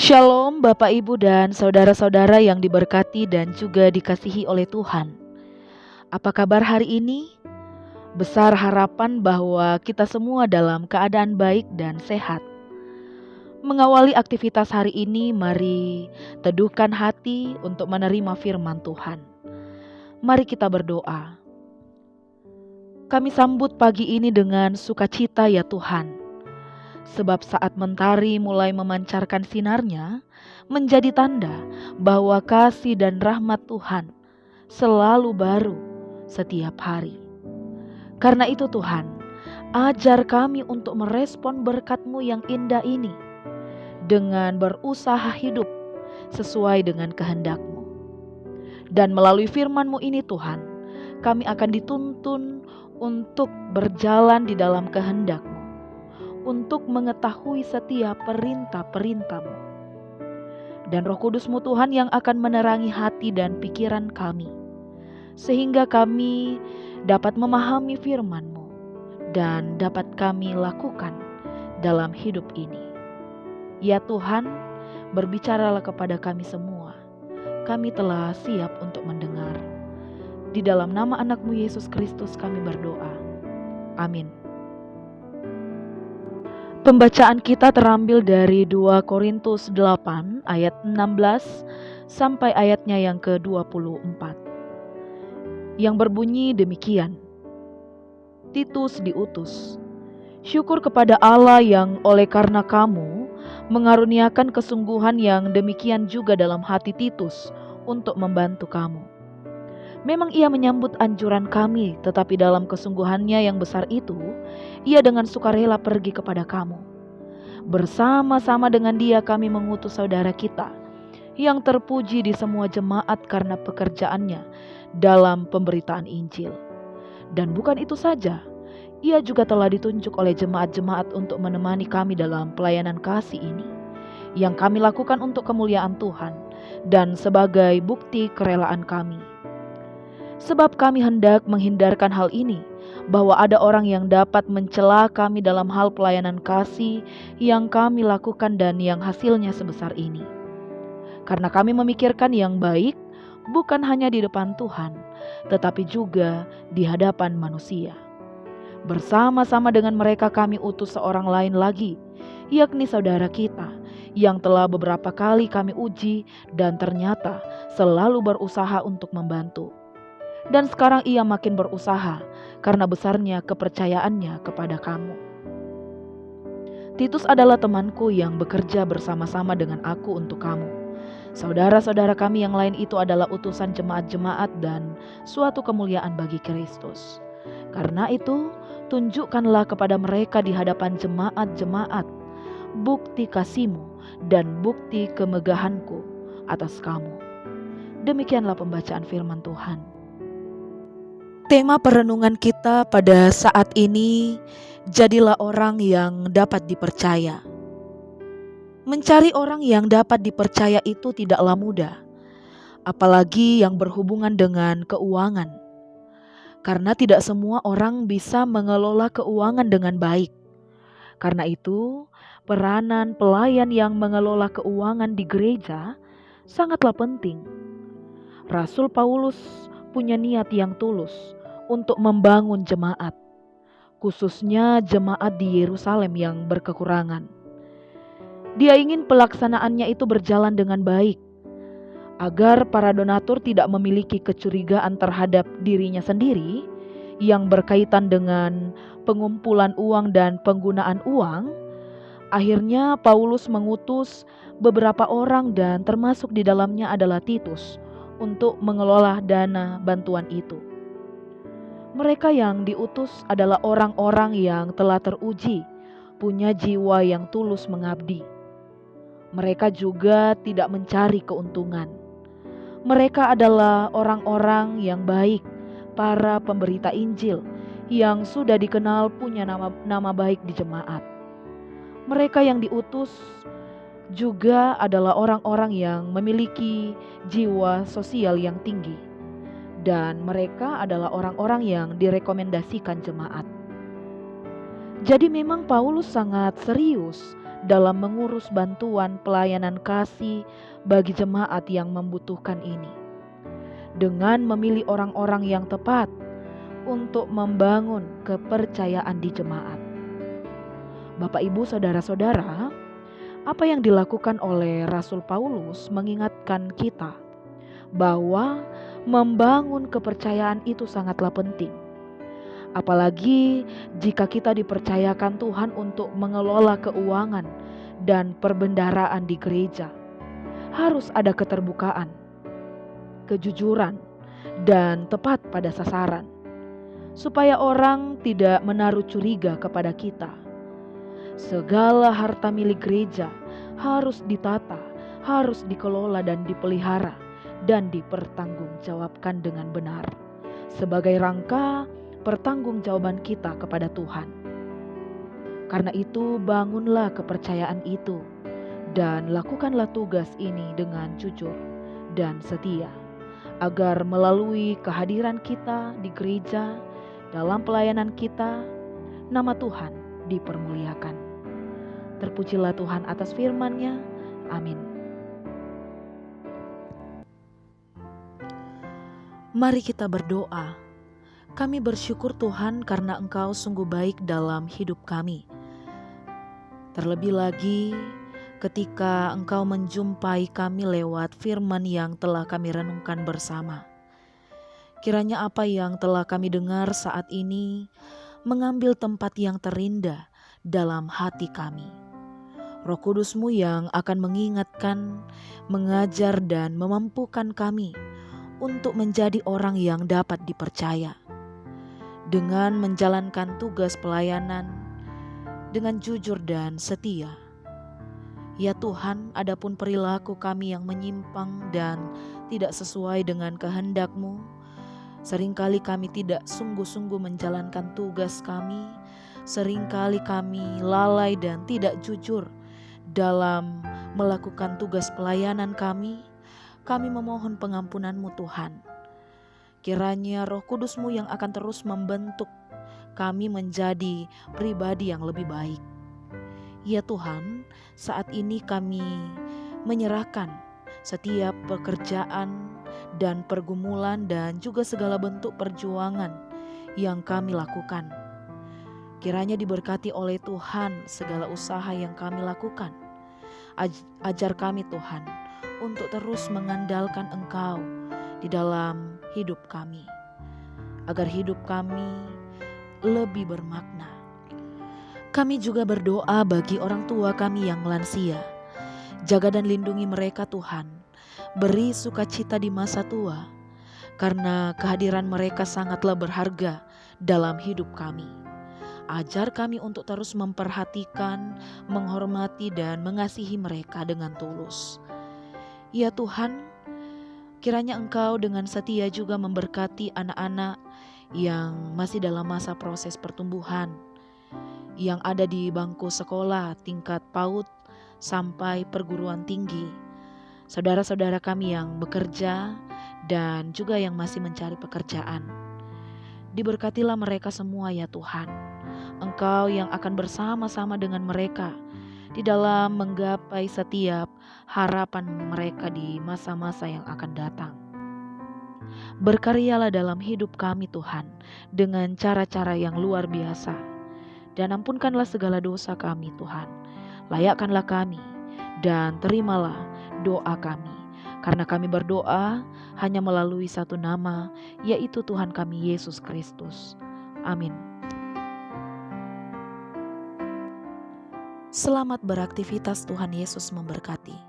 Shalom Bapak Ibu dan saudara-saudara yang diberkati dan juga dikasihi oleh Tuhan. Apa kabar hari ini? Besar harapan bahwa kita semua dalam keadaan baik dan sehat. Mengawali aktivitas hari ini, mari teduhkan hati untuk menerima firman Tuhan. Mari kita berdoa. Kami sambut pagi ini dengan sukacita ya Tuhan. Sebab saat mentari mulai memancarkan sinarnya, menjadi tanda bahwa kasih dan rahmat Tuhan selalu baru setiap hari. Karena itu Tuhan, ajar kami untuk merespon berkat-Mu yang indah ini dengan berusaha hidup sesuai dengan kehendak-Mu. Dan melalui firman-Mu ini Tuhan, kami akan dituntun untuk berjalan di dalam kehendak-Mu, untuk mengetahui setiap perintah-perintah-Mu. Dan Roh Kudus-Mu Tuhan yang akan menerangi hati dan pikiran kami, sehingga kami dapat memahami firman-Mu dan dapat kami lakukan dalam hidup ini. Ya Tuhan, berbicaralah kepada kami semua. Kami telah siap untuk mendengar. Di dalam nama anak-Mu Yesus Kristus kami berdoa. Amin. Pembacaan kita terambil dari 2 Korintus 8 ayat 16 sampai ayatnya yang ke-24. Yang berbunyi demikian. Titus diutus. Syukur kepada Allah yang oleh karena kamu mengaruniakan kesungguhan yang demikian juga dalam hati Titus untuk membantu kamu. Memang ia menyambut anjuran kami, tetapi dalam kesungguhannya yang besar itu, ia dengan sukarela pergi kepada kamu. Bersama-sama dengan dia kami mengutus saudara kita, yang terpuji di semua jemaat karena pekerjaannya dalam pemberitaan Injil. Dan bukan itu saja, ia juga telah ditunjuk oleh jemaat-jemaat untuk menemani kami dalam pelayanan kasih ini, yang kami lakukan untuk kemuliaan Tuhan dan sebagai bukti kerelaan kami. Sebab kami hendak menghindarkan hal ini, bahwa ada orang yang dapat mencela kami dalam hal pelayanan kasih yang kami lakukan dan yang hasilnya sebesar ini. Karena kami memikirkan yang baik, bukan hanya di depan Tuhan, tetapi juga di hadapan manusia. Bersama-sama dengan mereka kami utus seorang lain lagi, yakni saudara kita, yang telah beberapa kali kami uji dan ternyata selalu berusaha untuk membantu. Dan sekarang ia makin berusaha karena besarnya kepercayaannya kepada kamu. Titus adalah temanku yang bekerja bersama-sama dengan aku untuk kamu. Saudara-saudara kami yang lain itu adalah utusan jemaat-jemaat dan suatu kemuliaan bagi Kristus. Karena itu, tunjukkanlah kepada mereka di hadapan jemaat-jemaat bukti kasih-Mu dan bukti kemegahan-Ku atas kamu. Demikianlah pembacaan firman Tuhan. Tema perenungan kita pada saat ini, jadilah orang yang dapat dipercaya. Mencari orang yang dapat dipercaya itu tidaklah mudah, apalagi yang berhubungan dengan keuangan. Karena tidak semua orang bisa mengelola keuangan dengan baik. Karena itu, peranan pelayan yang mengelola keuangan di gereja sangatlah penting. Rasul Paulus punya niat yang tulus untuk membangun jemaat, khususnya jemaat di Yerusalem yang berkekurangan. Dia ingin pelaksanaannya itu berjalan dengan baik, agar para donatur tidak memiliki kecurigaan terhadap dirinya sendiri yang berkaitan dengan pengumpulan uang dan penggunaan uang. Akhirnya Paulus mengutus beberapa orang dan termasuk di dalamnya adalah Titus untuk mengelola dana bantuan itu. Mereka yang diutus adalah orang-orang yang telah teruji, punya jiwa yang tulus mengabdi. Mereka juga tidak mencari keuntungan. Mereka adalah orang-orang yang baik, para pemberita Injil yang sudah dikenal punya nama baik di jemaat. Mereka yang diutus juga adalah orang-orang yang memiliki jiwa sosial yang tinggi. Dan mereka adalah orang-orang yang direkomendasikan jemaat. Jadi memang Paulus sangat serius dalam mengurus bantuan pelayanan kasih bagi jemaat yang membutuhkan ini. Dengan memilih orang-orang yang tepat untuk membangun kepercayaan di jemaat. Bapak, Ibu, Saudara-saudara, apa yang dilakukan oleh Rasul Paulus mengingatkan kita bahwa membangun kepercayaan itu sangatlah penting. Apalagi jika kita dipercayakan Tuhan untuk mengelola keuangan dan perbendaharaan di gereja. Harus ada keterbukaan, kejujuran, dan tepat pada sasaran, supaya orang tidak menaruh curiga kepada kita. Segala harta milik gereja harus ditata, harus dikelola dan dipelihara, dan dipertanggungjawabkan dengan benar, sebagai rangka pertanggungjawaban kita kepada Tuhan. Karena itu, bangunlah kepercayaan itu, dan lakukanlah tugas ini dengan jujur dan setia, agar melalui kehadiran kita di gereja, dalam pelayanan kita, nama Tuhan dipermuliakan. Terpujilah Tuhan atas firman-Nya. Amin. Mari kita berdoa. Kami bersyukur Tuhan karena Engkau sungguh baik dalam hidup kami. Terlebih lagi ketika Engkau menjumpai kami lewat firman yang telah kami renungkan bersama. Kiranya apa yang telah kami dengar saat ini mengambil tempat yang terindah dalam hati kami. Roh Kudus-Mu yang akan mengingatkan, mengajar dan memampukan kami untuk menjadi orang yang dapat dipercaya. Dengan menjalankan tugas pelayanan dengan jujur dan setia. Ya Tuhan, adapun perilaku kami yang menyimpang dan tidak sesuai dengan kehendak-Mu, seringkali kami tidak sungguh-sungguh menjalankan tugas kami, seringkali kami lalai dan tidak jujur dalam melakukan tugas pelayanan kami memohon pengampunan-Mu Tuhan. Kiranya Roh Kudus-Mu yang akan terus membentuk kami menjadi pribadi yang lebih baik. Ya Tuhan, saat ini kami menyerahkan setiap pekerjaan dan pergumulan dan juga segala bentuk perjuangan yang kami lakukan. Kiranya diberkati oleh Tuhan segala usaha yang kami lakukan. Ajar kami Tuhan untuk terus mengandalkan Engkau di dalam hidup kami, agar hidup kami lebih bermakna. Kami juga berdoa bagi orang tua kami yang lansia. Jaga dan lindungi mereka Tuhan. Beri sukacita di masa tua, karena kehadiran mereka sangatlah berharga dalam hidup kami. Ajar kami untuk terus memperhatikan, menghormati dan mengasihi mereka dengan tulus. Ya Tuhan, kiranya Engkau dengan setia juga memberkati anak-anak yang masih dalam masa proses pertumbuhan, yang ada di bangku sekolah tingkat PAUD sampai perguruan tinggi, saudara-saudara kami yang bekerja dan juga yang masih mencari pekerjaan. Diberkatilah mereka semua ya Tuhan. Engkau yang akan bersama-sama dengan mereka di dalam menggapai setiap harapan mereka di masa-masa yang akan datang. Berkaryalah dalam hidup kami Tuhan dengan cara-cara yang luar biasa. Dan ampunkanlah segala dosa kami Tuhan. Layakkanlah kami dan terimalah doa kami. Karena kami berdoa hanya melalui satu nama, yaitu Tuhan kami Yesus Kristus. Amin. Selamat beraktivitas, Tuhan Yesus memberkati.